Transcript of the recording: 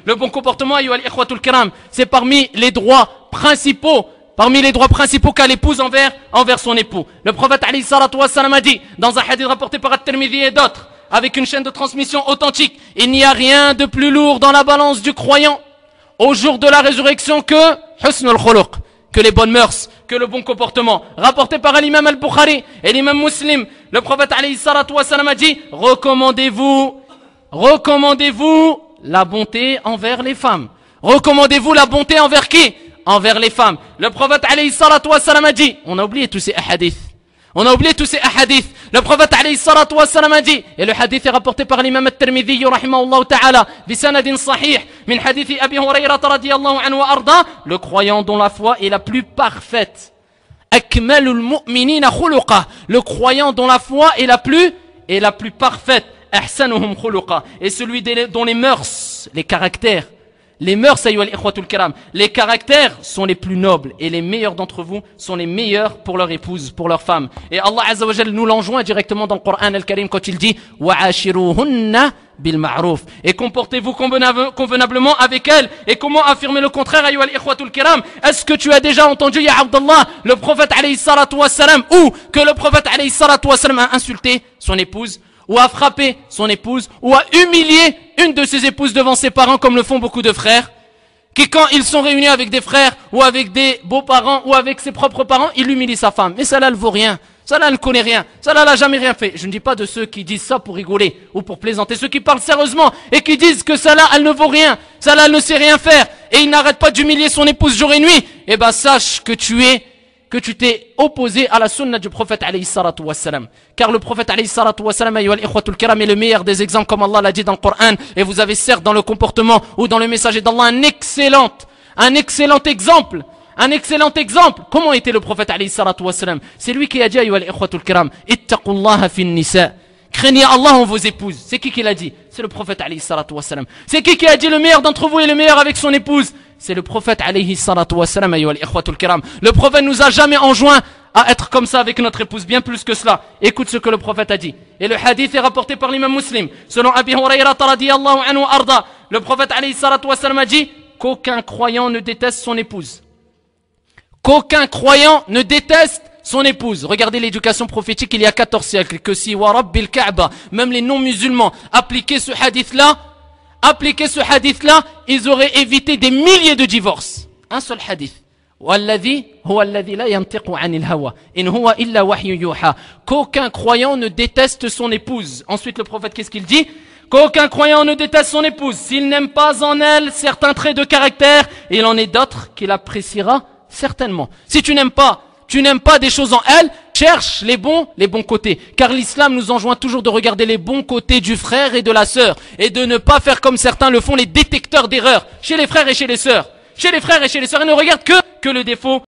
Le bon comportement, ayyuha al-ikhwatul kiram, c'est parmi les droits principaux qu'a l'épouse envers son époux. Le prophète alayhi salatu wassalam a dit, dans un hadith rapporté par At-Tirmidhi et d'autres, avec une chaîne de transmission authentique, il n'y a rien de plus lourd dans la balance du croyant au jour de la résurrection que husnul khuluq, que les bonnes mœurs, que le bon comportement. Rapporté par l'imam al-Bukhari et l'imam Muslim, le prophète alayhi salatu wassalam a dit, recommandez-vous la bonté envers les femmes. Recommandez-vous la bonté envers qui? Envers les femmes. Le prophète alayhi salatu wassalam a dit, on a oublié tous ces hadiths. Le prophète alayhi salatu wassalam a dit, et le hadith est rapporté par l'imam al-Tirmidhi rahimahullah ta'ala, bisanadin sahih, min hadith Abi Hurayrata radiyallahu anhu wa arda, le croyant dont la foi est la plus parfaite. Akmalul mu'minina khuluqa, le croyant dont la foi est la plus parfaite. Ahsanuhum khuluqa, et celui dont les mœurs, les caractères, ayyuha al-ikhwatul kiram, les caractères sont les plus nobles et les meilleurs d'entre vous sont les meilleurs pour leur épouse, pour leur femme. Et Allah Azza wa Jal nous l'enjoint directement dans le Coran al-Karim quand il dit wa'ashiruhunna bil ma'ruf, et comportez-vous convenablement avec elles. Et comment affirmer le contraire, ayyuha al-ikhwatul kiram? Est-ce que tu as déjà entendu, ya Abdallah, le prophète alayhi salatu wassalam, ou que le prophète alayhi salatu wassalam a insulté son épouse, ou a frappé son épouse, ou a humilié une de ses épouses devant ses parents, comme le font beaucoup de frères, qui quand ils sont réunis avec des frères, ou avec des beaux-parents, ou avec ses propres parents, il humilie sa femme. Mais ça là, elle vaut rien. Ça là, elle ne connaît rien. Ça là, elle n'a jamais rien fait. Je ne dis pas de ceux qui disent ça pour rigoler, ou pour plaisanter. Ceux qui parlent sérieusement, et qui disent que ça là, elle ne vaut rien. Ça là, elle ne sait rien faire. Et il n'arrête pas d'humilier son épouse jour et nuit. Eh ben, sache que tu t'es opposé à la sunna du prophète alayhi salatu wassalam. Car le prophète alayhi salatu wassalam, ayyuha al-ikhwatul kiram, est le meilleur des exemples, comme Allah l'a dit dans le Coran. Et vous avez certes dans le comportement ou dans le message d'Allah un excellent exemple. Comment était le prophète alayhi salatu wassalam? C'est lui qui a dit, ayyuha al-ikhwatul kiram, ittaqullaha fin nisa. Craignez Allah en vos épouses. C'est qui l'a dit? C'est le prophète alayhi salatu wassalam. C'est qui a dit le meilleur d'entre vous est le meilleur avec son épouse? C'est le prophète alayhi salatu wassalam, ayyuha al-ikhwatul kiram. Le prophète nous a jamais enjoint à être comme ça avec notre épouse, bien plus que cela. Écoute ce que le prophète a dit. Et le hadith est rapporté par l'imam Muslim. Selon Abi Hurayrata radiyallahu anhu arda, le prophète alayhi salatu wassalam a dit qu'aucun croyant ne déteste son épouse. Regardez l'éducation prophétique il y a 14 siècles, que si wa rabbil Ka'ba, même les non-musulmans appliquaient ce hadith-là, ils auraient évité des milliers de divorces. Un seul hadith. Walladhi huwa alladhi la yantiqu 'anil hawa in huwa illa wahyu yuha. Qu'aucun croyant ne déteste son épouse. Ensuite le prophète, qu'est-ce qu'il dit? Qu'aucun croyant ne déteste son épouse s'il n'aime pas en elle certains traits de caractère, et il en est d'autres qu'il appréciera certainement. Si tu n'aimes pas des choses en elle, cherche les bons côtés. Car l'islam nous enjoint toujours de regarder les bons côtés du frère et de la sœur, et de ne pas faire comme certains le font, les détecteurs d'erreurs, chez les frères et chez les sœurs. Et ne regarde que le défaut